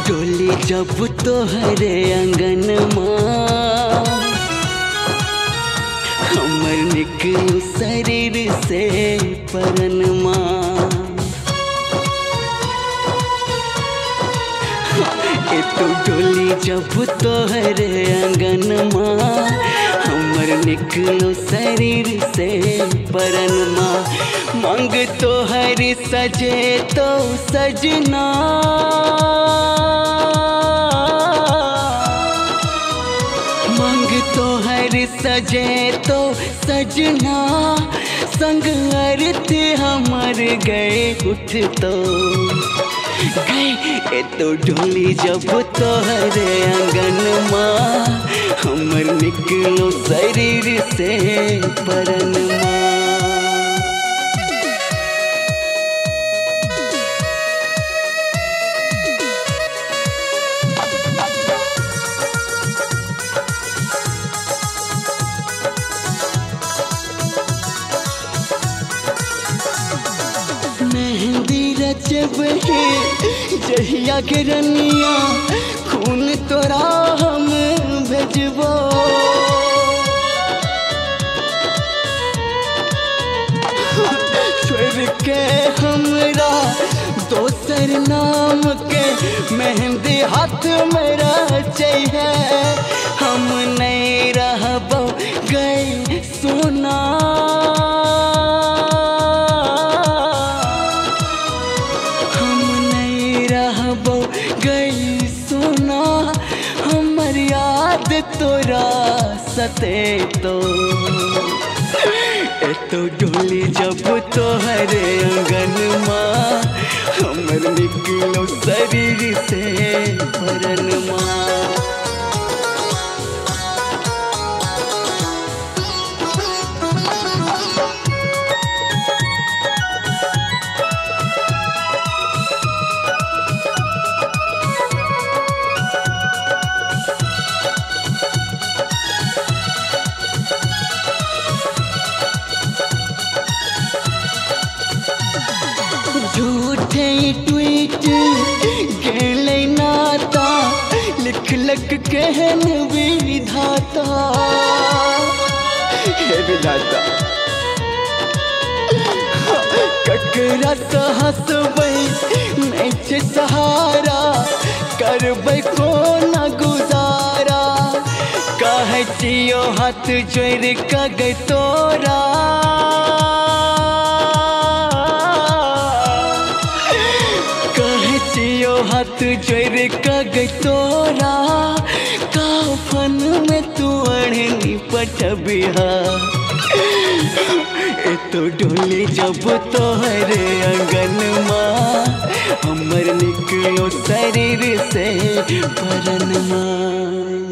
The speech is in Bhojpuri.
डोली जब तोहरे अंगन माँ, हमर निकलू शरीर से परन माँ। ए तो डोली जब तोहरे अंगन माँ, हमर निकलो शरीर से परन माँ। मांग तोहर सजे तो सजना, मांग तोहर सजे तो सजना, संग अर्थ हमर गए उठ तो गए। ए तो डोली जब तोहरे अंगन माँ, हमर निकलो शरीर से परन माँ। मेहंदी रचब है जहिया के रनिया, खून तोरा हम भेजबो। छोड़ के हमरा दोसर नाम के मेहंदी हाथ में रचे, हम नहीं रहबो गए सोना। गई सोना हमर याद तोरा सते तो। ए तो डोली जब तोहरे अंगन माँ, हमर निकलो शरीर से परन माँ। झूठे ट्वीट गेले नाता, लिख लख कहन विधाता। हे विधाता ककरा से हंसबै मैं छे सहारा, करबै कोना गुजारा। कहे छियो हाथ जोड़ के गई तोरा, हाथ जोड़ के गई तोरा। काफन में तू अड़नी पटबिहा। ए तो डोली जब तोहरे अंगन माँ, हमर निकलो शरीर से परन माँ।